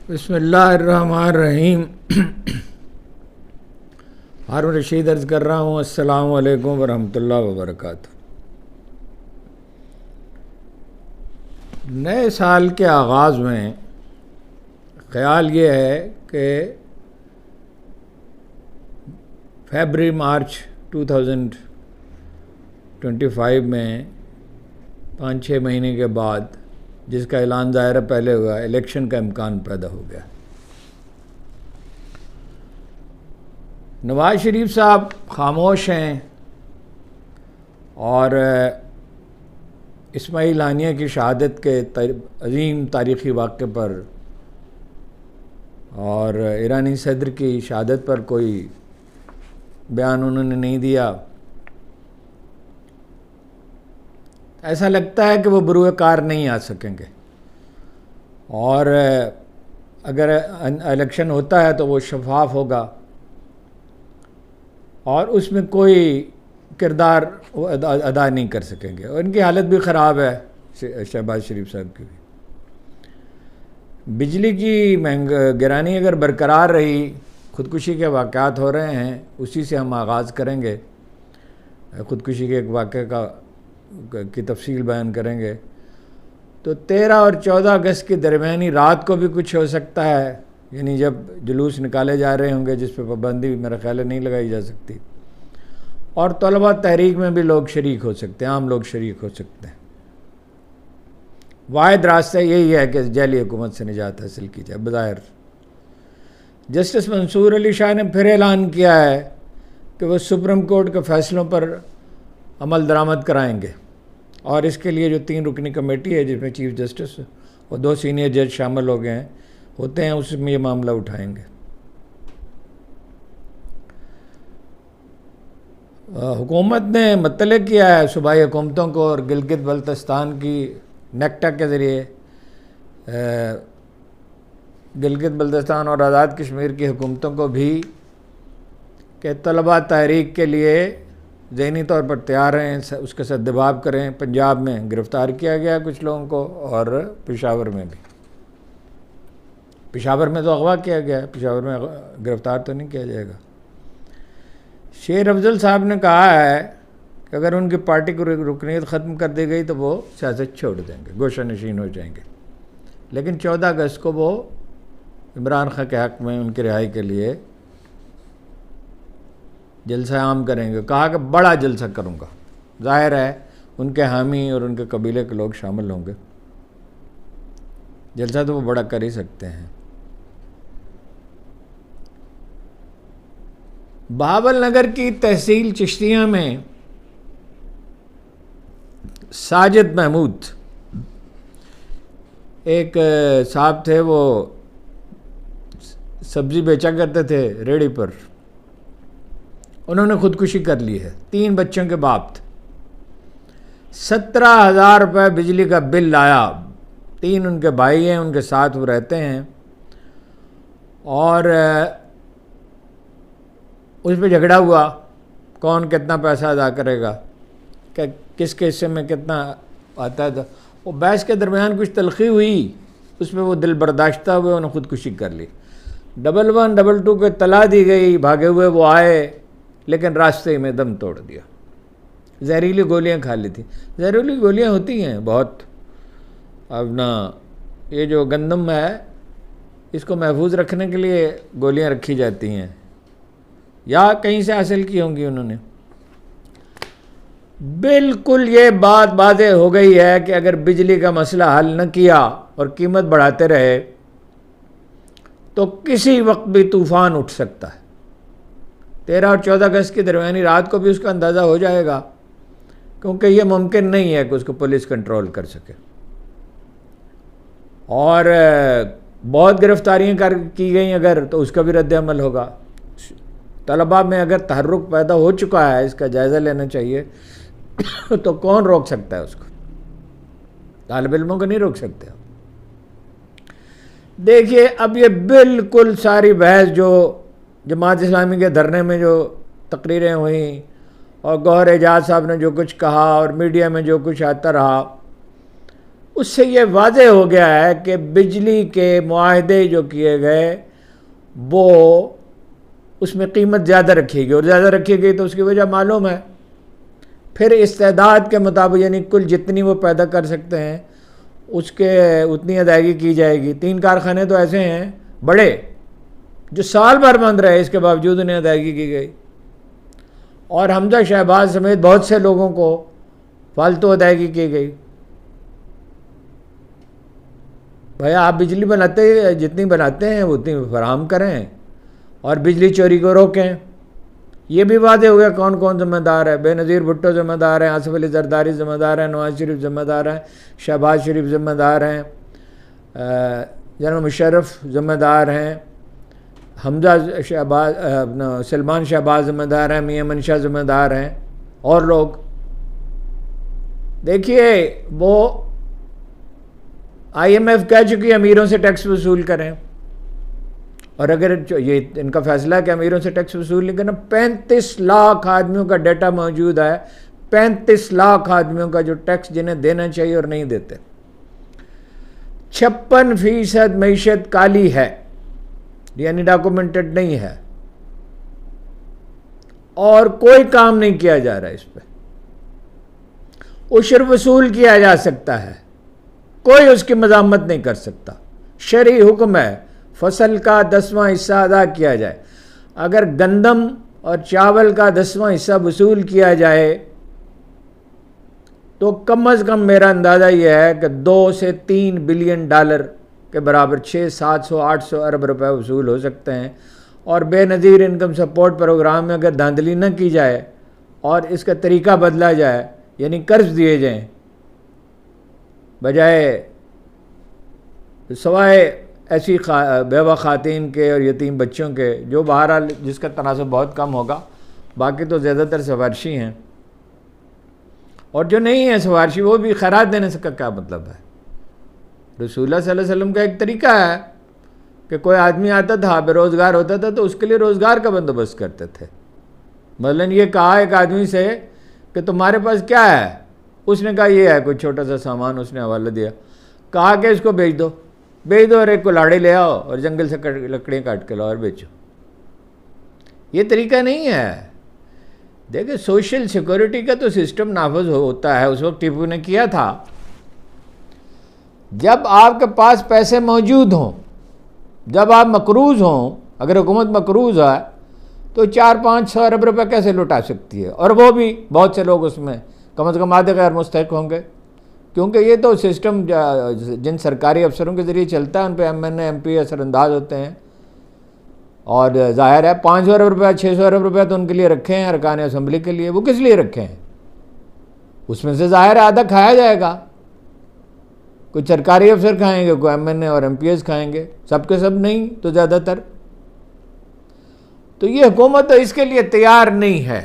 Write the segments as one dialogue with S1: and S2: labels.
S1: بسم اللہ الرحمن الرحیم۔ ہارون رشید عرض کر رہا ہوں، السلام علیکم ورحمۃ اللہ وبرکاتہ۔ نئے سال کے آغاز میں خیال یہ ہے کہ فیبرری مارچ 2025 میں 5-6 مہینے کے بعد، جس کا اعلان ظاہر پہلے ہوا، الیکشن کا امکان پیدا ہو گیا۔ نواز شریف صاحب خاموش ہیں اور اسماعیل ہانیہ کی شہادت کے عظیم تاریخی واقعے پر اور ایرانی صدر کی شہادت پر کوئی بیان انہوں نے نہیں دیا۔ ایسا لگتا ہے کہ وہ بروئے کار نہیں آ سکیں گے، اور اگر الیکشن ہوتا ہے تو وہ شفاف ہوگا اور اس میں کوئی کردار ادا نہیں کر سکیں گے، اور ان کی حالت بھی خراب ہے، شہباز شریف صاحب کی بھی۔ بجلی کی گرانی اگر برقرار رہی، خودکشی کے واقعات ہو رہے ہیں، اسی سے ہم آغاز کریں گے، خودکشی کے ایک واقعے کی تفصیل بیان کریں گے۔ تو 13 اور 14 اگست کی درمیانی رات کو بھی کچھ ہو سکتا ہے، یعنی جب جلوس نکالے جا رہے ہوں گے، جس پہ پابندی میرا خیال ہے نہیں لگائی جا سکتی، اور طلبہ تحریک میں بھی لوگ شریک ہو سکتے ہیں، عام لوگ شریک ہو سکتے ہیں۔ واحد راستہ یہی ہے کہ جیلی حکومت سے نجات حاصل کی جائے۔ بظاہر جسٹس منصور علی شاہ نے پھر اعلان کیا ہے کہ وہ سپریم کورٹ کے فیصلوں پر عمل درآمد کرائیں گے، اور اس کے لیے جو 3 رکنی کمیٹی ہے، جس میں چیف جسٹس اور 2 سینئر جج شامل ہوتے ہیں، اس میں یہ معاملہ اٹھائیں گے۔ حکومت نے مطلع کیا ہے صوبائی حکومتوں کو اور گلگت بلتستان کی نیکٹا کے ذریعے گلگت بلتستان اور آزاد کشمیر کی حکومتوں کو بھی کہ طلبہ تحریک کے لیے ذہنی طور پر تیار ہیں، اس کے ساتھ دباؤ کریں۔ پنجاب میں گرفتار کیا گیا کچھ لوگوں کو، اور پشاور میں بھی۔ پشاور میں تو اغوا کیا گیا، پشاور میں گرفتار تو نہیں کیا جائے گا۔ شیر افضل صاحب نے کہا ہے کہ اگر ان کی پارٹی کو رکنیت ختم کر دی گئی تو وہ سیاست چھوڑ دیں گے، گوشہ نشین ہو جائیں گے، لیکن 14 اگست کو وہ عمران خان کے حق میں ان کی رہائی کے لیے جلسہ عام کریں گے۔ کہا کہ بڑا جلسہ کروں گا، ظاہر ہے ان کے حامی اور ان کے قبیلے کے لوگ شامل ہوں گے، جلسہ تو وہ بڑا کر ہی سکتے ہیں۔ بہاول نگر کی تحصیل چشتیاں میں ساجد محمود ایک صاحب تھے، وہ سبزی بیچا کرتے تھے ریڑھی پر، انہوں نے خودکشی کر لی ہے۔ 3 بچوں کے باپ تھے، 17,000 روپے بجلی کا بل لایا۔ 3 ان کے بھائی ہیں، ان کے ساتھ وہ رہتے ہیں، اور اس پہ جھگڑا ہوا کون کتنا پیسہ ادا کرے گا، کہ کس کے حصے میں کتنا آتا ہے۔ وہ بحث کے درمیان کچھ تلخی ہوئی، اس میں وہ دل برداشتہ ہوئے، انہوں نے خودکشی کر لی۔ 11 22 کو اطلاع دی گئی، بھاگے ہوئے وہ آئے، لیکن راستے میں دم توڑ دیا۔ زہریلی گولیاں کھا لی تھیں۔ زہریلی گولیاں ہوتی ہیں بہت، اب نا یہ جو گندم ہے، اس کو محفوظ رکھنے کے لیے گولیاں رکھی جاتی ہیں، یا کہیں سے حاصل کی ہوں گی انہوں نے۔ بالکل یہ بات واضح ہو گئی ہے کہ اگر بجلی کا مسئلہ حل نہ کیا اور قیمت بڑھاتے رہے تو کسی وقت بھی طوفان اٹھ سکتا ہے۔ 13 اور 14 اگست کی درمیانی رات کو بھی اس کا اندازہ ہو جائے گا، کیونکہ یہ ممکن نہیں ہے کہ اس کو پولیس کنٹرول کر سکے، اور بہت گرفتاریاں کی گئیں اگر، تو اس کا بھی رد عمل ہوگا۔ طلباء میں اگر تحرک پیدا ہو چکا ہے، اس کا جائزہ لینا چاہیے، تو کون روک سکتا ہے اس کو؟ طالب علموں کو نہیں روک سکتے۔ دیکھیے اب یہ بالکل ساری بحث جو جماعت اسلامی کے دھرنے میں جو تقریریں ہوئیں، اور گوہر اعجاز صاحب نے جو کچھ کہا، اور میڈیا میں جو کچھ آتا رہا، اس سے یہ واضح ہو گیا ہے کہ بجلی کے معاہدے جو کیے گئے وہ اس میں قیمت زیادہ رکھی گئی، اور زیادہ رکھی گئی تو اس کی وجہ معلوم ہے، پھر استعداد کے مطابق یعنی کل جتنی وہ پیدا کر سکتے ہیں اس کے اتنی ادائیگی کی جائے گی۔ 3 کارخانے تو ایسے ہیں بڑے جو سال بھر بند رہے، اس کے باوجود انہیں ادائیگی کی گئی، اور حمزہ شہباز سمیت بہت سے لوگوں کو فالتو ادائیگی کی گئی۔ بھائی آپ بجلی بناتے جتنی بناتے ہیں اتنی فراہم کریں اور بجلی چوری کو روکیں۔ یہ بھی واضح ہو گیا کون کون ذمہ دار ہے۔ بے نظیر بھٹو ذمہ دار ہیں، آصف علی زرداری ذمہ دار ہیں، نواز شریف ذمہ دار ہیں، شہباز شریف ذمہ دار ہیں، جنرل مشرف ذمہ دار ہیں، حمزہ شہباز سلمان شہباز ذمہ دار ہیں، میاں منشا ذمہ دار ہیں، اور لوگ۔ دیکھیے وہ آئی ایم ایف کہہ چکی امیروں سے ٹیکس وصول کریں، اور اگر یہ ان کا فیصلہ ہے کہ امیروں سے ٹیکس وصول نہیں کرنا، 35 لاکھ آدمیوں کا ڈیٹا موجود ہے، 35 لاکھ آدمیوں کا جو ٹیکس جنہیں دینا چاہیے اور نہیں دیتے۔ 56% معیشت کالی ہے، یعنی ڈاکومنٹڈ نہیں ہے، اور کوئی کام نہیں کیا جا رہا اس پہ۔ عشر وصول کیا جا سکتا ہے، کوئی اس کی مذمت نہیں کر سکتا، شرعی حکم ہے فصل کا 10واں حصہ ادا کیا جائے۔ اگر گندم اور چاول کا 10واں حصہ وصول کیا جائے تو کم از کم میرا اندازہ یہ ہے کہ 2 سے 3 بلین ڈالر کے برابر 600 700 800 ارب روپے وصول ہو سکتے ہیں۔ اور بے نظیر انکم سپورٹ پروگرام میں اگر دھاندلی نہ کی جائے اور اس کا طریقہ بدلا جائے، یعنی قرض دیے جائیں بجائے سوائے ایسی بیوہ خواتین کے اور یتیم بچوں کے، جو بہرحال جس کا تناسب بہت کم ہوگا، باقی تو زیادہ تر سفارشی ہیں، اور جو نہیں ہیں سفارشی وہ بھی خیرات دینے سے کا کیا مطلب ہے؟ رسول اللہ صلی اللہ علیہ وسلم کا ایک طریقہ ہے کہ کوئی آدمی آتا تھا بے روزگار ہوتا تھا تو اس کے لیے روزگار کا بندوبست کرتے تھے۔ مثلاً یہ کہا ایک آدمی سے کہ تمہارے پاس کیا ہے؟ اس نے کہا یہ ہے کوئی چھوٹا سا سامان، اس نے حوالہ دیا، کہا کہ اس کو بیچ دو اور ایک کلاڑی لے آؤ اور جنگل سے لکڑیاں کاٹ کے لاؤ اور بیچو۔ یہ طریقہ نہیں ہے۔ دیکھیں سوشل سیکورٹی کا تو سسٹم نافذ ہوتا ہے، اس وقت ٹیپو نے کیا تھا جب آپ کے پاس پیسے موجود ہوں، جب آپ مقروض ہوں۔ اگر حکومت مقروض ہے تو 400-500 ارب روپے کیسے لوٹا سکتی ہے؟ اور وہ بھی بہت سے لوگ اس میں کم از کم آدھے غیر مستحق ہوں گے، کیونکہ یہ تو سسٹم جن سرکاری افسروں کے ذریعے چلتا ہے ان پہ M N A M P اثر انداز ہوتے ہیں، اور ظاہر ہے 500 ارب روپے 600 ارب روپے تو ان کے لیے رکھے ہیں ارکان اسمبلی کے لیے، وہ کس لیے رکھے ہیں؟ اس میں سے ظاہر ہے آدھا کھایا جائے گا، کوئی سرکاری افسر کھائیں گے، کوئی ایم این اے اور ایم پی ایس کھائیں گے، سب کے سب نہیں تو زیادہ تر۔ تو یہ حکومت تو اس کے لیے تیار نہیں ہے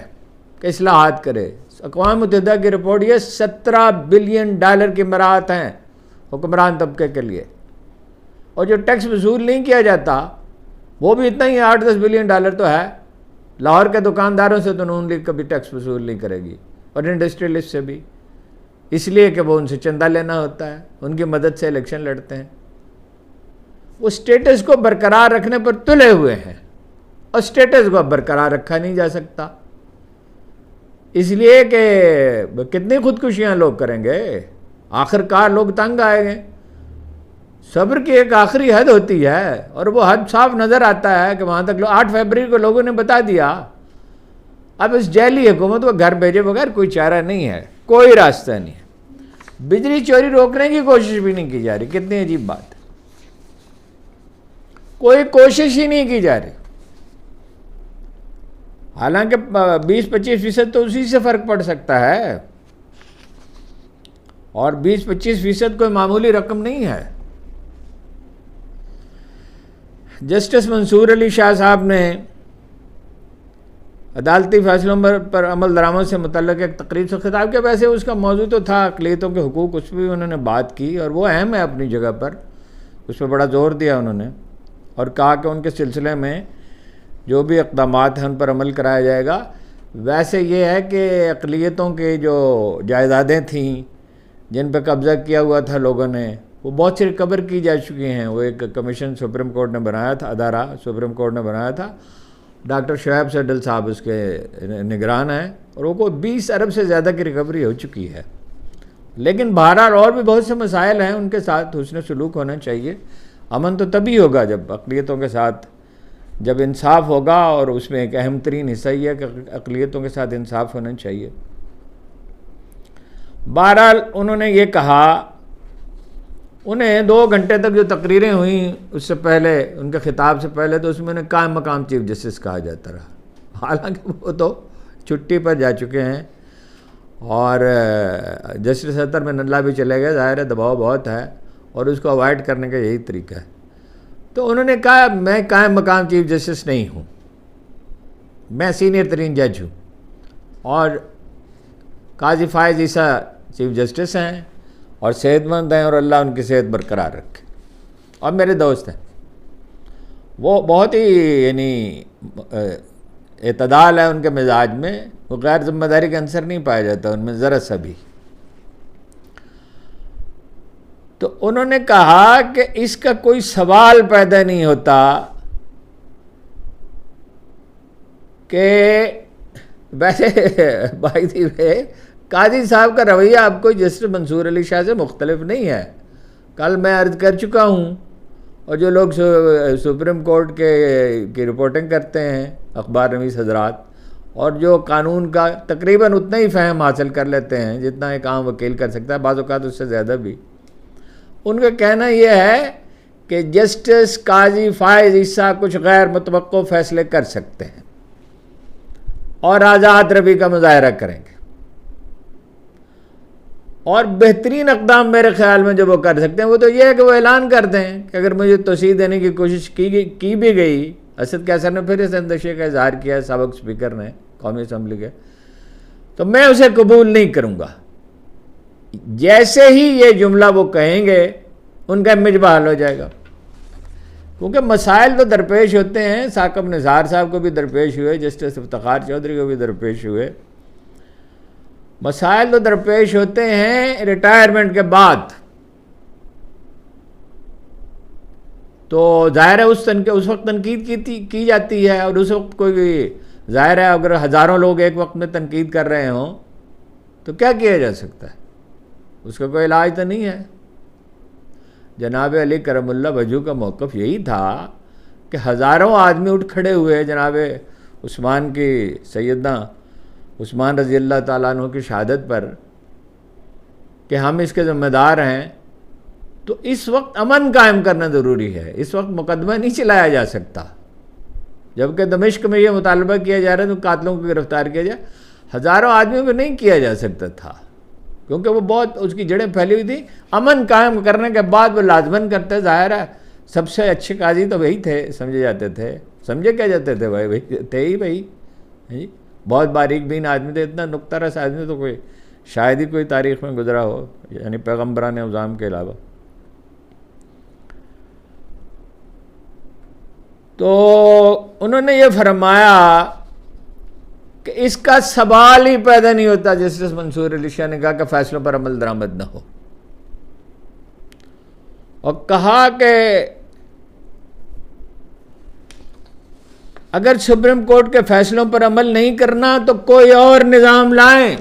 S1: کہ اصلاحات کرے۔ اقوام متحدہ کی رپورٹ یہ 17 بلین ڈالر کی مراعات ہیں حکمران طبقے کے لیے، اور جو ٹیکس وصول نہیں کیا جاتا وہ بھی اتنا ہی 8-10 بلین ڈالر تو ہے۔ لاہور کے دکانداروں سے تو نون لیگ کبھی ٹیکس وصول نہیں کرے گی، اور انڈسٹریلسٹ سے بھی، اس لیے کہ وہ ان سے چندہ لینا ہوتا ہے، ان کی مدد سے الیکشن لڑتے ہیں۔ وہ سٹیٹس کو برقرار رکھنے پر تلے ہوئے ہیں، اور سٹیٹس کو اب برقرار رکھا نہیں جا سکتا، اس لیے کہ کتنی خودکشیاں لوگ کریں گے، آخر کار لوگ تنگ آئے گے۔ صبر کی ایک آخری حد ہوتی ہے، اور وہ حد صاف نظر آتا ہے کہ وہاں تک 8 فروری کو لوگوں نے بتا دیا۔ اب اس جیلی حکومت کو گھر بھیجے بغیر کوئی چارہ نہیں ہے، کوئی راستہ نہیں ہے۔ بجلی چوری روکنے کی کوشش بھی نہیں کی جا رہی، کتنی عجیب بات ہے، کوئی کوشش ہی نہیں کی جا رہی۔ حالانکہ 20-25% تو اسی سے فرق پڑ سکتا ہے، اور 20-25% کوئی معمولی رقم نہیں ہے۔ جسٹس منصور علی شاہ صاحب نے عدالتی فیصلوں پر عمل درآمد سے متعلق ایک تقریب سے خطاب کیا۔ ویسے اس کا موضوع تو تھا اقلیتوں کے حقوق، اس پہ بھی انہوں نے بات کی، اور وہ اہم ہے اپنی جگہ پر، اس پہ بڑا زور دیا انہوں نے، اور کہا کہ ان کے سلسلے میں جو بھی اقدامات ہیں ان پر عمل کرایا جائے گا۔ ویسے یہ ہے کہ اقلیتوں کے جو جائیدادیں تھیں جن پہ قبضہ کیا ہوا تھا لوگوں نے، وہ بہت سے ریکور کی جا چکی ہیں. وہ ایک کمیشن سپریم کورٹ نے بنایا تھا، ادارہ سپریم کورٹ نے بنایا تھا، ڈاکٹر شعیب سڈل صاحب اس کے نگران ہیں، اور وہ 20 ارب سے زیادہ کی ریکوری ہو چکی ہے. لیکن بہرحال اور بھی بہت سے مسائل ہیں، ان کے ساتھ حسن سلوک ہونا چاہیے. امن تو تبھی ہوگا جب اقلیتوں کے ساتھ جب انصاف ہوگا، اور اس میں ایک اہم ترین حصہ یہ ہے کہ اقلیتوں کے ساتھ انصاف ہونا چاہیے. بہرحال انہوں نے یہ کہا، انہیں 2 گھنٹے تک جو تقریریں ہوئیں اس سے پہلے، ان کے خطاب سے پہلے، تو اس میں انہیں قائم مقام چیف جسٹس کہا جاتا رہا، حالانکہ وہ تو چھٹی پر جا چکے ہیں. اور جسٹس اطہر من اللہ بھی چلے گئے، ظاہر ہے دباؤ بہت ہے، اور اس کو اوائڈ کرنے کا یہی طریقہ ہے. تو انہوں نے کہا میں قائم مقام چیف جسٹس نہیں ہوں، میں سینئر ترین جج ہوں، اور قاضی فائز عیسیٰ چیف جسٹس ہیں اور صحت مند ہیں، اور اللہ ان کی صحت برقرار رکھے، اور میرے دوست ہیں. وہ بہت ہی یعنی اعتدال ہے ان کے مزاج میں، وہ غیر ذمہ داری کا عنصر نہیں پایا جاتا ان میں ذرا سا بھی. تو انہوں نے کہا کہ اس کا کوئی سوال پیدا نہیں ہوتا کہ ویسے بھائی تھی قاضی صاحب کا رویہ اب کوئی جسٹس منصور علی شاہ سے مختلف نہیں ہے. کل میں عرض کر چکا ہوں، اور جو لوگ سپریم کورٹ کی رپورٹنگ کرتے ہیں اخبار نویس حضرات، اور جو قانون کا تقریباً اتنا ہی فہم حاصل کر لیتے ہیں جتنا ایک عام وکیل کر سکتا ہے، بعض اوقات اس سے زیادہ بھی، ان کا کہنا یہ ہے کہ جسٹس قاضی فائز عیسیٰ کچھ غیر متوقع فیصلے کر سکتے ہیں اور آزاد روی کا مظاہرہ کریں گے، اور بہترین اقدام میرے خیال میں جو وہ کر سکتے ہیں وہ تو یہ ہے کہ وہ اعلان کر دیں کہ اگر مجھے توسیع دینے کی کوشش کی بھی گئی. اسد کیسر نے پھر اس اندیشے کا اظہار کیا ہے، سابق اسپیکر نے قومی اسمبلی کے، تو میں اسے قبول نہیں کروں گا. جیسے ہی یہ جملہ وہ کہیں گے ان کا امیج بحال ہو جائے گا، کیونکہ مسائل تو درپیش ہوتے ہیں. ثاقب نثار صاحب کو بھی درپیش ہوئے، جسٹس افتخار چودھری کو بھی درپیش ہوئے. مسائل تو درپیش ہوتے ہیں ریٹائرمنٹ کے بعد. تو ظاہر ہے اس وقت تنقید کی جاتی ہے، اور اس وقت کوئی ظاہر ہے اگر ہزاروں لوگ ایک وقت میں تنقید کر رہے ہوں تو کیا کیا جا سکتا ہے، اس کا کوئی علاج تو نہیں ہے. جناب علی کرم اللہ وجہ کا موقف یہی تھا کہ ہزاروں آدمی اٹھ کھڑے ہوئے جناب عثمان کی، سیدنا عثمان رضی اللہ تعالیٰ عنہ کی شہادت پر کہ ہم اس کے ذمہ دار ہیں. تو اس وقت امن قائم کرنا ضروری ہے، اس وقت مقدمہ نہیں چلایا جا سکتا. جبکہ دمشق میں یہ مطالبہ کیا جا رہا ہے تو قاتلوں کو گرفتار کیا جائے، ہزاروں آدمیوں پہ نہیں کیا جا سکتا تھا، کیونکہ وہ بہت اس کی جڑیں پھیلی ہوئی تھیں. امن قائم کرنے کے بعد وہ لازماً کرتے. ظاہر ہے سب سے اچھے قاضی تو وہی تھے، سمجھے جاتے تھے، سمجھے کیا جاتے تھے بھائی تھے ہی بھائی. بہت باریک بین آدمی تھے، اتنا نکتہ رس آدمی تو کوئی شاید ہی کوئی تاریخ میں گزرا ہو، یعنی پیغمبران اعظام کے علاوہ. تو انہوں نے یہ فرمایا کہ اس کا سوال ہی پیدا نہیں ہوتا. جسٹس منصور علی شاہ نے کہا کہ فیصلوں پر عمل درآمد نہ ہو، اور کہا کہ اگر سپریم کورٹ کے فیصلوں پر عمل نہیں کرنا تو کوئی اور نظام لائیں،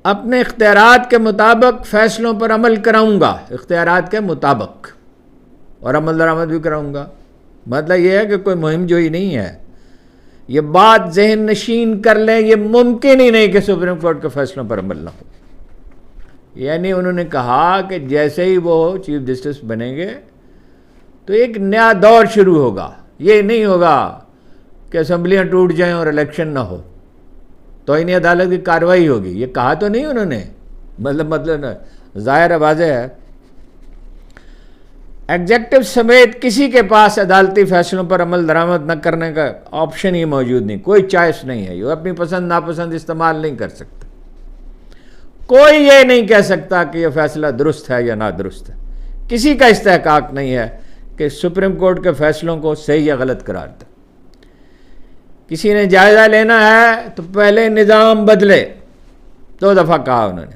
S1: اپنے اختیارات کے مطابق فیصلوں پر عمل کراؤں گا، اختیارات کے مطابق، اور عمل درآمد بھی کراؤں گا. مطلب یہ ہے کہ کوئی مہم جوئی نہیں ہے. یہ بات ذہن نشین کر لیں، یہ ممکن ہی نہیں کہ سپریم کورٹ کے فیصلوں پر عمل نہ ہو. یعنی انہوں نے کہا کہ جیسے ہی وہ چیف جسٹس بنیں گے تو ایک نیا دور شروع ہوگا. یہ نہیں ہوگا کہ اسمبلیاں ٹوٹ جائیں اور الیکشن نہ ہو، توہین عدالت کی کارروائی ہوگی. یہ کہا تو نہیں انہوں نے، مطلب ظاہر واضح ہے. ایگزیکٹو سمیت کسی کے پاس عدالتی فیصلوں پر عمل درآمد نہ کرنے کا آپشن ہی موجود نہیں، کوئی چوائس نہیں ہے. یہ اپنی پسند ناپسند استعمال نہیں کر سکتا. کوئی یہ نہیں کہہ سکتا کہ یہ فیصلہ درست ہے یا نادرست ہے. کسی کا استحقاق نہیں ہے کہ سپریم کورٹ کے فیصلوں کو صحیح یا غلط قرار دے. کسی نے جائزہ لینا ہے تو پہلے نظام بدلے. 2 دفعہ کہا انہوں نے.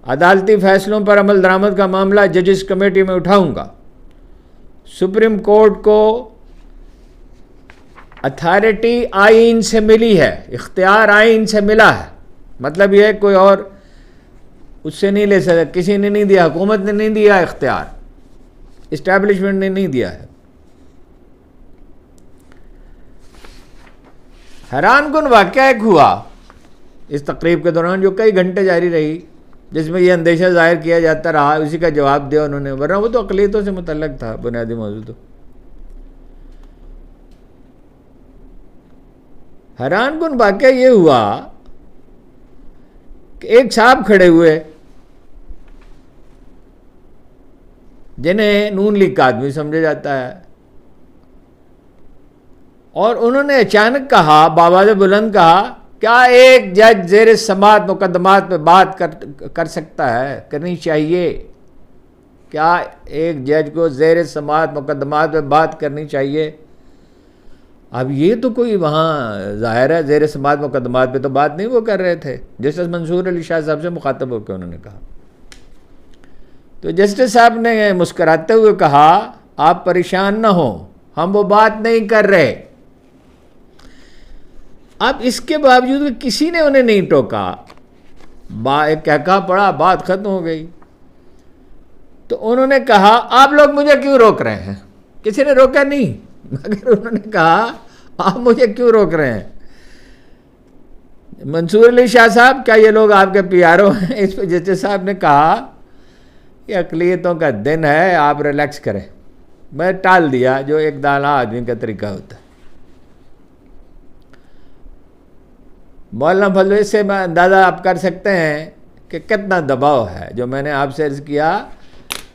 S1: عدالتی فیصلوں پر عمل درآمد کا معاملہ ججز کمیٹی میں اٹھاؤں گا. سپریم کورٹ کو اتھارٹی آئین سے ملی ہے, اختیار آئین سے ملا ہے. مطلب یہ کوئی اور اس سے نہیں لے سکتا, کسی نے نہیں دیا, حکومت نے نہیں دیا اختیار, اسٹیبلشمنٹ نے نہیں دیا ہے. حیران کن واقعہ ایک ہوا اس تقریب کے دوران جو کئی گھنٹے جاری رہی, جس میں یہ اندیشہ ظاہر کیا جاتا رہا, اسی کا جواب دیا انہوں نے, ورنہ وہ تو اقلیتوں سے متعلق تھا بنیادی موضوع. تو حیران کن واقعہ یہ ہوا کہ ایک صاحب کھڑے ہوئے جنہیں نون لیگ کا آدمی سمجھا جاتا ہے, اور انہوں نے اچانک کہا, بآواز بلند کہا, کیا ایک جج زیر سماعت مقدمات پہ بات کر سکتا ہے, کرنی چاہیے. کیا ایک جج کو زیر سماعت مقدمات پہ بات کرنی چاہیے؟ اب یہ تو کوئی وہاں ظاہر ہے زیر سماعت مقدمات پہ تو بات نہیں وہ کر رہے تھے. جسٹس منصور علی شاہ صاحب سے مخاطب ہو کے انہوں نے کہا, تو جسٹس صاحب نے مسکراتے ہوئے کہا, آپ پریشان نہ ہوں, ہم وہ بات نہیں کر رہے. اب اس کے باوجود کسی نے انہیں نہیں ٹوکا, ایک کہکا پڑا, بات ختم ہو گئی. تو انہوں نے کہا, آپ لوگ مجھے کیوں روک رہے ہیں؟ کسی نے روکا نہیں, مگر انہوں نے کہا, آپ مجھے کیوں روک رہے ہیں؟ منصور علی شاہ صاحب, کیا یہ لوگ آپ کے پی آر او ہیں؟ اس پہ جسٹس صاحب نے کہا, یہ اقلیتوں کا دن ہے, آپ ریلیکس کریں. میں ٹال دیا, جو ایک دانا آدمی کا طریقہ ہوتا ہے. مولانا فضل, اس سے میں اندازہ آپ کر سکتے ہیں کہ کتنا دباؤ ہے. جو میں نے آپ سے عرض کیا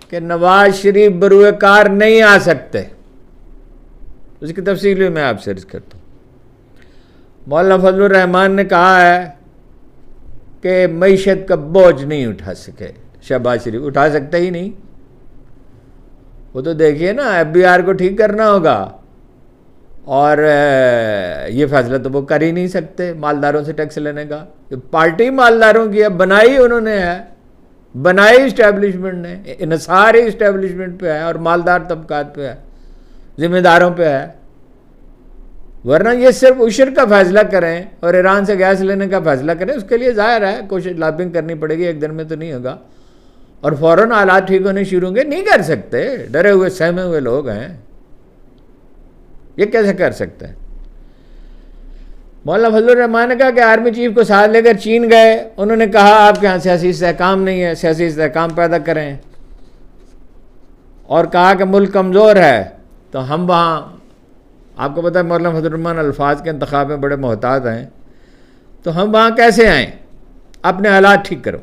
S1: کہ نواز شریف بروئے کار نہیں آ سکتے, اس کی تفصیل بھی میں آپ سے عرض کرتا ہوں. مولانا فضل الرحمان نے کہا ہے کہ معیشت کا بوجھ نہیں اٹھا سکے. شہباز شریف اٹھا سکتے ہی نہیں. وہ تو دیکھیے نا, ایف بی آر کو ٹھیک کرنا ہوگا, اور یہ فیصلہ تو وہ کر ہی نہیں سکتے مالداروں سے ٹیکس لینے کا. پارٹی مالداروں کی ہے, بنائی انہوں نے ہے, بنائی اسٹیبلشمنٹ نے, انحصار ہی اسٹیبلشمنٹ پہ ہے اور مالدار طبقات پہ ہے, ذمہ داروں پہ ہے. ورنہ یہ صرف عشر کا فیصلہ کریں اور ایران سے گیس لینے کا فیصلہ کریں, اس کے لیے ظاہر ہے کوشش لابنگ کرنی پڑے گی, ایک دن میں تو نہیں ہوگا. اور فوراً حالات ٹھیک ہونے شروع ہوں گے, نہیں کر سکتے. ڈرے ہوئے سہمے ہوئے لوگ ہیں, یہ کیسے کر سکتے ہیں؟ مولانا فضل الرحمان نے کہا کہ آرمی چیف کو ساتھ لے کر چین گئے. انہوں نے کہا, آپ کے یہاں سیاسی استحکام نہیں ہے, سیاسی استحکام پیدا کریں. اور کہا کہ ملک کمزور ہے, تو ہم وہاں, آپ کو پتہ ہے مولانا فضل الرحمان الفاظ کے انتخاب میں بڑے محتاط ہیں, تو ہم وہاں کیسے آئیں؟ اپنے حالات ٹھیک کرو.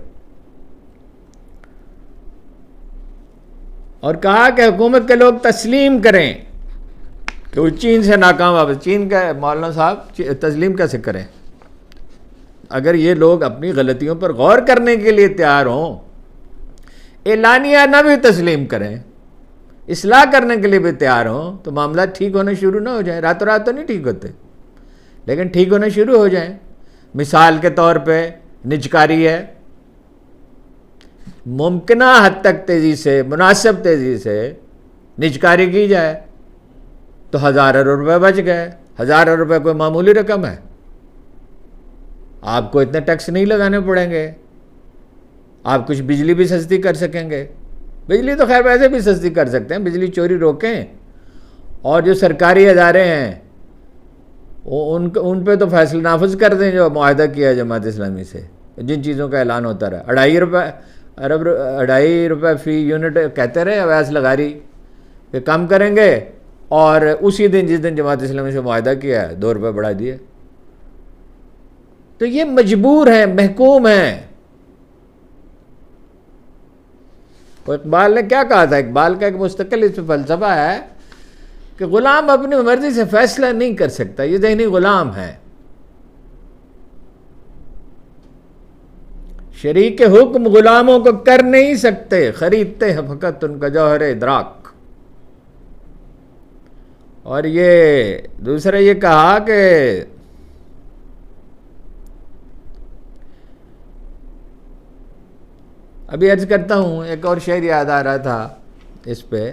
S1: اور کہا کہ حکومت کے لوگ تسلیم کریں کہ وہ چین سے ناکام واپس. چین کا مولانا صاحب تسلیم کیسے کریں؟ اگر یہ لوگ اپنی غلطیوں پر غور کرنے کے لیے تیار ہوں, اعلانیہ نہ بھی تسلیم کریں, اصلاح کرنے کے لیے بھی تیار ہوں, تو معاملات ٹھیک ہونے شروع نہ ہو جائیں. راتوں رات تو نہیں ٹھیک ہوتے, لیکن ٹھیک ہونے شروع ہو جائیں. مثال کے طور پہ نجکاری ہے, ممکنہ حد تک تیزی سے, مناسب تیزی سے نجکاری کی جائے تو ہزاروں روپے بچ گئے. ہزاروں روپے کوئی معمولی رقم ہے, آپ کو اتنے ٹیکس نہیں لگانے پڑیں گے, آپ کچھ بجلی بھی سستی کر سکیں گے. بجلی تو خیر ویسے بھی سستی کر سکتے ہیں, بجلی چوری روکیں. اور جو سرکاری ادارے ہیں ان پہ تو فیصلہ نافذ کر دیں جو معاہدہ کیا ہے جماعت اسلامی سے, جن چیزوں کا اعلان ہوتا رہا. 2.5 روپے فی یونٹ کہتے رہے اویس لغاری کہ کم کریں گے, اور اسی دن جس دن جماعت اسلامی سے معاہدہ کیا ہے 2 روپے بڑھا دیے. تو یہ مجبور ہیں, محکوم ہیں. اقبال نے کیا کہا تھا؟ اقبال کا ایک مستقل اس پہ فلسفہ ہے کہ غلام اپنی مرضی سے فیصلہ نہیں کر سکتا, یہ ذہنی غلام ہے. شریک حکم غلاموں کو کر نہیں سکتے, خریدتے ہیں فقط ان کا جوہر ادراک. اور یہ دوسرا یہ کہا کہ ابھی عرض کرتا ہوں، ایک اور شعر یاد آ رہا تھا اس پہ،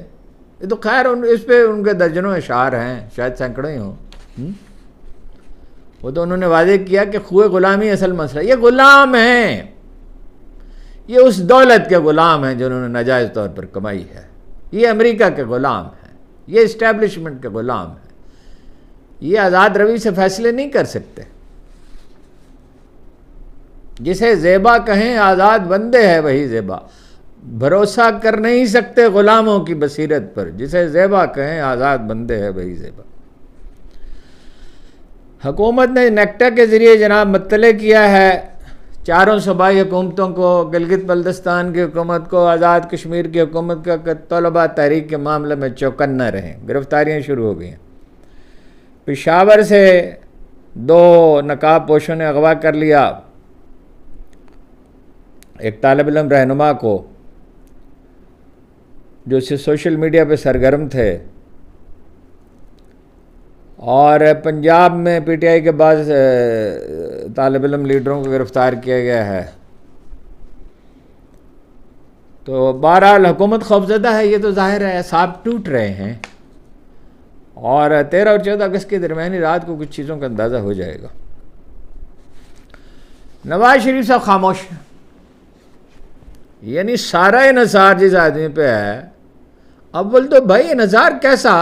S1: یہ تو خیر اس پہ ان کے درجنوں اشعار ہیں، شاید سینکڑوں ہی ہوں۔ وہ تو انہوں نے واضح کیا کہ خوئے غلامی اصل مسئلہ، یہ غلام ہیں، یہ اس دولت کے غلام ہیں جو انہوں نے ناجائز طور پر کمائی ہے، یہ امریکہ کے غلام ہیں، یہ اسٹیبلشمنٹ کے غلام ہیں، یہ آزاد روی سے فیصلے نہیں کر سکتے۔ جسے زیبا کہیں آزاد بندے ہے وہی زیبا، بھروسہ کر نہیں سکتے غلاموں کی بصیرت پر، جسے زیبا کہیں آزاد بندے ہے وہی زیبا۔ حکومت نے نیکٹا کے ذریعے جناب مطلع کیا ہے چاروں صوبائی حکومتوں کو، گلگت بلتستان کی حکومت کو، آزاد کشمیر کی حکومت کا، کہ طلبہ تحریک کے معاملے میں چوکن نہ رہیں۔ گرفتاریاں شروع ہو گئی ہیں۔ پشاور سے 2 نقاب پوشوں نے اغوا کر لیا ایک طالب علم رہنما کو جو سوشل میڈیا پہ سرگرم تھے، اور پنجاب میں پی ٹی آئی کے بعض طالب علم لیڈروں کو گرفتار کیا گیا ہے۔ تو بہرحال حکومت خوفزدہ ہے، یہ تو ظاہر ہے، اعصاب ٹوٹ رہے ہیں، اور 13 اور 14 اگست کی درمیانی رات کو کچھ چیزوں کا اندازہ ہو جائے گا۔ نواز شریف صاحب خاموش ہیں، یعنی سارا انحصار جس آدمی پہ ہے، اول تو بھائی انحصار کیسا،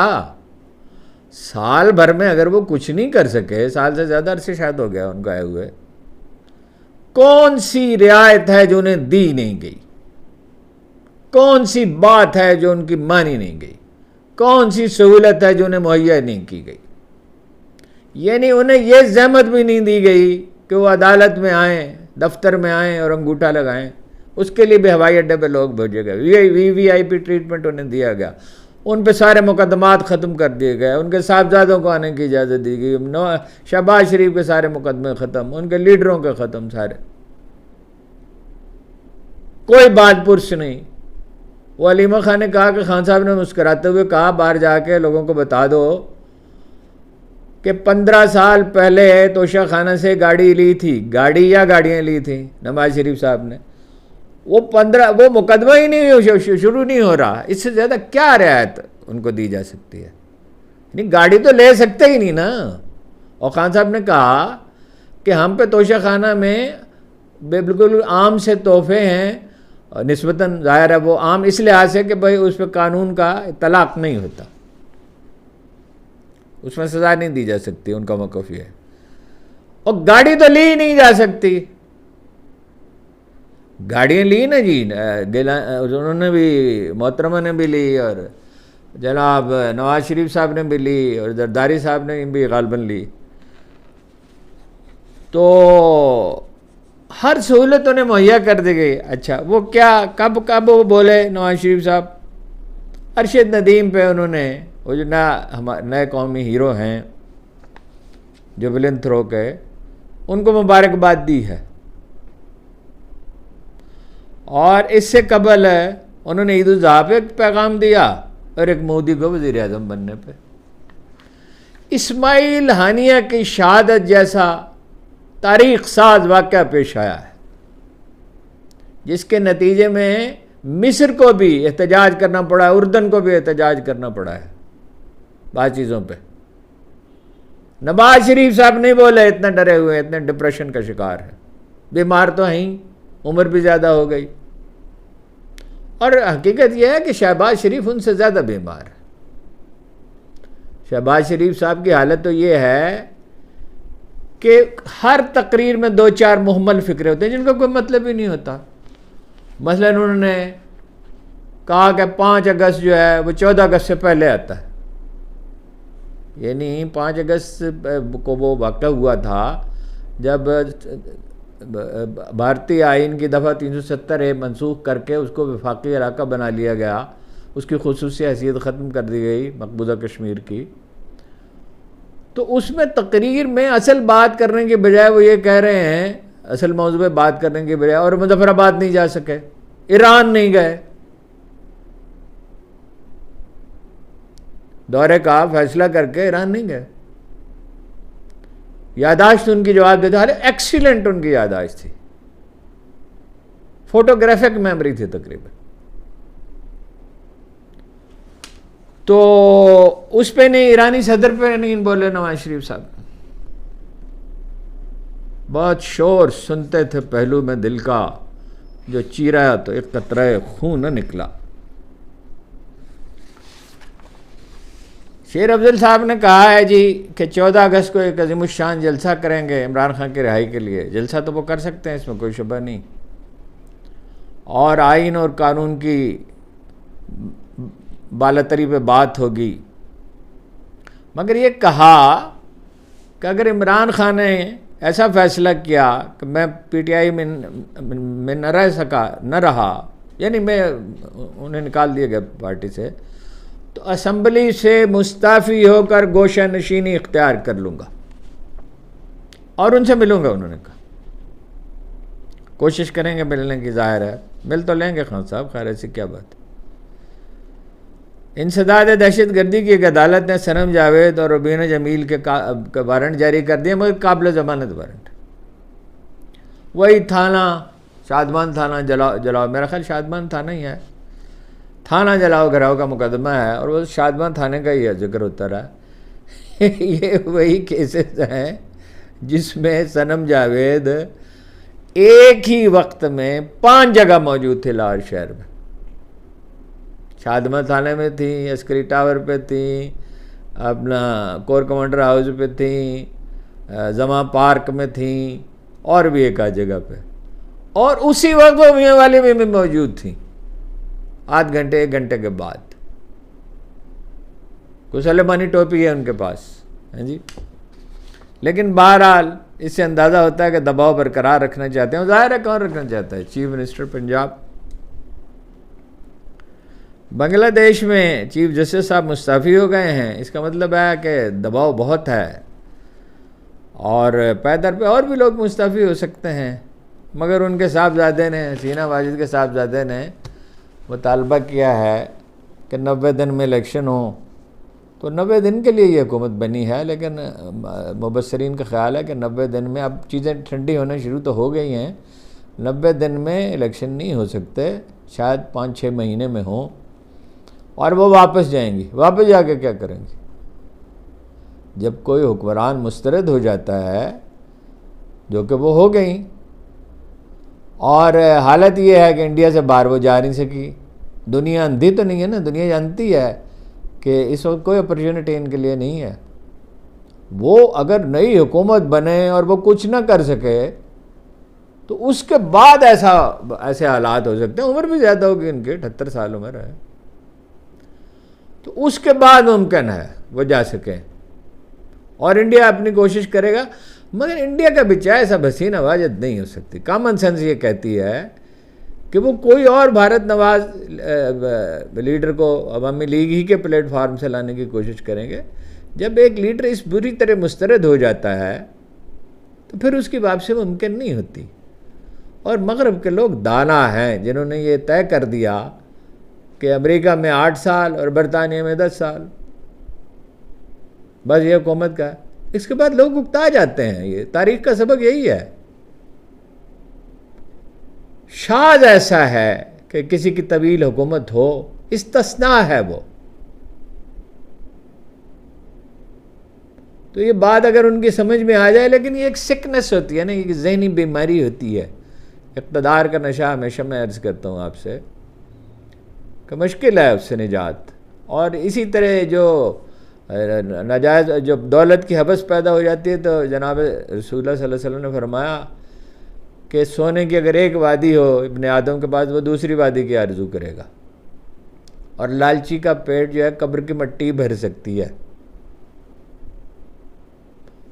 S1: سال بھر میں اگر وہ کچھ نہیں کر سکے، سال سے زیادہ عرصے شاید ہو گیا ان کو آئے ہوئے، کون سی رعایت ہے جو انہیں دی نہیں گئی، کون سی بات ہے جو ان کی مانی نہیں گئی، کون سی سہولت ہے جو انہیں مہیا نہیں کی گئی، یعنی انہیں یہ زحمت بھی نہیں دی گئی کہ وہ عدالت میں آئیں، دفتر میں آئیں اور انگوٹھا لگائیں، اس کے لیے بھی ہوائی اڈے پہ لوگ بھیجے گئے، وی آئی پی ٹریٹمنٹ انہیں دیا گیا، ان پہ سارے مقدمات ختم کر دیے گئے، ان کے صاحبزادوں کو آنے کی اجازت دی گئی، شہباز شریف کے سارے مقدمے ختم، ان کے لیڈروں کے ختم، سارے، کوئی بات پرس نہیں۔ وہ علیمہ خان نے کہا کہ خان صاحب نے مسکراتے ہوئے کہا باہر جا کے لوگوں کو بتا دو کہ 15 سال پہلے توشہ خانہ سے گاڑی لی تھی، گاڑی یا گاڑیاں لی تھیں نواز شریف صاحب نے، وہ مقدمہ ہی نہیں شروع نہیں ہو رہا، اس سے زیادہ کیا رعایت ان کو دی جا سکتی ہے؟ یعنی گاڑی تو لے سکتے ہی نہیں نا۔ اور خان صاحب نے کہا کہ ہم پہ توشہ خانہ میں بالکل عام سے تحفے ہیں، نسبتاً ظاہر ہے وہ عام اس لحاظ سے کہ بھائی اس پہ قانون کا اطلاق نہیں ہوتا، اس میں سزا نہیں دی جا سکتی، ان کا موقف یہ ہے، اور گاڑی تو لی نہیں جا سکتی۔ گاڑیاں لی نا جی، انہوں نے بھی، محترمہ نے بھی لی، اور جناب نواز شریف صاحب نے بھی لی، اور زرداری صاحب نے بھی غالباً لی، تو ہر سہولت انہیں مہیا کر دی گئی۔ اچھا وہ کیا، کب وہ بولے نواز شریف صاحب؟ ارشد ندیم پہ انہوں نے، وہ جو نئے قومی ہیرو ہیں جو بلند تھرو کے، ان کو مبارکباد دی ہے، اور اس سے قبل انہوں نے عید الاضحیٰ پہ ایک پیغام دیا، اور ایک مودی کو وزیر اعظم بننے پہ۔ اسماعیل ہانیہ کی شہادت جیسا تاریخ ساز واقعہ پیش آیا ہے، جس کے نتیجے میں مصر کو بھی احتجاج کرنا پڑا ہے، اردن کو بھی احتجاج کرنا پڑا ہے بعض چیزوں پہ۔ نواز شریف صاحب نہیں بولے، اتنے ڈرے ہوئے، اتنے ڈپریشن کا شکار ہے، بیمار تو ہیں، عمر بھی زیادہ ہو گئی، اور حقیقت یہ ہے کہ شہباز شریف ان سے زیادہ بیمار ہے۔ شہباز شریف صاحب کی حالت تو یہ ہے کہ ہر تقریر میں 2-4 محمل فکرے ہوتے ہیں جن کا کوئی مطلب ہی نہیں ہوتا۔ مثلا انہوں نے کہا کہ 5 اگست جو ہے وہ 14 اگست سے پہلے آتا ہے، یعنی 5 اگست کو وہ واقعہ ہوا تھا جب بھارتی آئین کی دفعہ 370A منسوخ کر کے اس کو وفاقی علاقہ بنا لیا گیا، اس کی خصوصی حیثیت ختم کر دی گئی مقبوضہ کشمیر کی۔ تو اس میں تقریر میں اصل بات کرنے کے بجائے وہ یہ کہہ رہے ہیں، اصل موضوع پہ بات کرنے کے بجائے، اور مظفر آباد نہیں جا سکے، ایران نہیں گئے، دورے کا فیصلہ کر کے ایران نہیں گئے. یاداشت ان کی جواب دیتے حالے ایکسیلنٹ ان کی یاداشت تھی, فوٹوگرافک میموری تھی تقریباً. تو اس پہ نہیں, ایرانی صدر پہ نہیں بولے نواز شریف صاحب. بہت شور سنتے تھے پہلو میں دل کا, جو چیرا تو ایک قطرہ خون نہ نکلا. شیر افضل صاحب نے کہا ہے جی کہ 14 اگست کو ایک عظیم الشان جلسہ کریں گے عمران خان کی رہائی کے لیے. جلسہ تو وہ کر سکتے ہیں, اس میں کوئی شبہ نہیں, اور آئین اور قانون کی بالاتری پہ بات ہوگی. مگر یہ کہا کہ اگر عمران خان نے ایسا فیصلہ کیا کہ میں پی ٹی آئی میں نہ رہا, یعنی میں انہیں نکال دیا گیا پارٹی سے, تو اسمبلی سے مستعفی ہو کر گوشہ نشینی اختیار کر لوں گا اور ان سے ملوں گا. انہوں نے کہا کوشش کریں گے ملنے کی, ظاہر ہے مل تو لیں گے خان صاحب, خیر ایسی کیا بات. انسداد دہشت گردی کی ایک عدالت نے صنم جاوید اور ربینہ جمیل کے وارنٹ جاری کر دیے, مگر قابل ضمانت وارنٹ. وہی تھانہ شادمان تھانہ جلاؤ, میرا خیال شادمان تھانہ ہی ہے, تھانہ جلاؤ گھراؤ کا مقدمہ ہے, اور وہ شادمان تھانے کا ہی ہے ذکر ہوتا رہا. یہ وہی کیسز ہیں جس میں صنم جاوید ایک ہی وقت میں 5 جگہ موجود تھے لاہور شہر میں. شادمان تھانے میں تھیں, عسکری ٹاور پہ تھیں, اپنا کور کمانڈر ہاؤس پہ تھیں, زماں پارک میں تھیں, اور بھی ایک آدھ جگہ پہ, اور اسی وقت وہ میاں والی میں موجود تھیں آدھ گھنٹے 1 گھنٹے کے بعد. کوئی سلیمانی ٹوپی ہے ان کے پاس, ہیں جی. لیکن بہرحال اس سے اندازہ ہوتا ہے کہ دباؤ برقرار رکھنا چاہتے ہیں. ظاہر ہے کون رکھنا چاہتا ہے, چیف منسٹر پنجاب. بنگلہ دیش میں چیف جسٹس صاحب مستعفی ہو گئے ہیں, اس کا مطلب ہے کہ دباؤ بہت ہے, اور پیدر پہ اور بھی لوگ مستعفی ہو سکتے ہیں. مگر ان کے صاحبزادے نے, حسینہ واجد کے صاحبزادے نے مطالبہ کیا ہے کہ 90 دن میں الیکشن ہو. تو 90 دن کے لیے یہ حکومت بنی ہے, لیکن مبصرین کا خیال ہے کہ 90 دن میں, اب چیزیں ٹھنڈی ہونا شروع تو ہو گئی ہیں, 90 دن میں الیکشن نہیں ہو سکتے, شاید 5-6 مہینے میں ہوں, اور وہ واپس جائیں گی. واپس جا کے کیا کریں گے؟ جب کوئی حکمران مسترد ہو جاتا ہے, جو کہ وہ ہو گئیں, اور حالت یہ ہے کہ انڈیا سے باہر وہ جا نہیں سکی. دنیا اندھی تو نہیں ہے نا, دنیا جانتی ہے کہ اس وقت کوئی اپرچونٹی ان کے لیے نہیں ہے. وہ اگر نئی حکومت بنے اور وہ کچھ نہ کر سکے تو اس کے بعد ایسے حالات ہو سکتے ہیں. عمر بھی زیادہ ہوگی ان کی, 78 سال عمر ہے, تو اس کے بعد ممکن ہے وہ جا سکیں, اور انڈیا اپنی کوشش کرے گا. مگر انڈیا کا بچائے سب حسینہ واجد نہیں ہو سکتی. کامن سینس یہ کہتی ہے کہ وہ کوئی اور بھارت نواز لیڈر کو عوامی لیگ ہی کے پلیٹ فارم سے لانے کی کوشش کریں گے. جب ایک لیڈر اس بری طرح مسترد ہو جاتا ہے تو پھر اس کی واپسی ممکن نہیں ہوتی. اور مغرب کے لوگ دانا ہیں جنہوں نے یہ طے کر دیا کہ امریکہ میں 8 سال اور برطانیہ میں 10 سال بس یہ حکومت کا. اس کے بعد لوگ اکتا جاتے ہیں. یہ تاریخ کا سبق یہی ہے. شاذ ایسا ہے کہ کسی کی طویل حکومت ہو, استثناء ہے وہ. تو یہ بات اگر ان کی سمجھ میں آ جائے, لیکن یہ ایک سکنس ہوتی ہے نا, یہ ذہنی بیماری ہوتی ہے. اقتدار کا نشہ ہمیشہ میں عرض کرتا ہوں آپ سے کہ مشکل ہے اس سے نجات. اور اسی طرح جو ناجائز جو دولت کی حبس پیدا ہو جاتی ہے, تو جناب رسول اللہ صلی اللہ علیہ وسلم نے فرمایا کہ سونے کی اگر ایک وادی ہو ابن آدم کے پاس, وہ دوسری وادی کی آرزو کرے گا. اور لالچی کا پیٹ جو ہے قبر کی مٹی بھر سکتی ہے.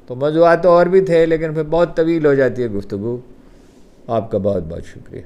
S1: تو موضوعات تو اور بھی تھے, لیکن پھر بہت طویل ہو جاتی ہے گفتگو. آپ کا بہت بہت شکریہ.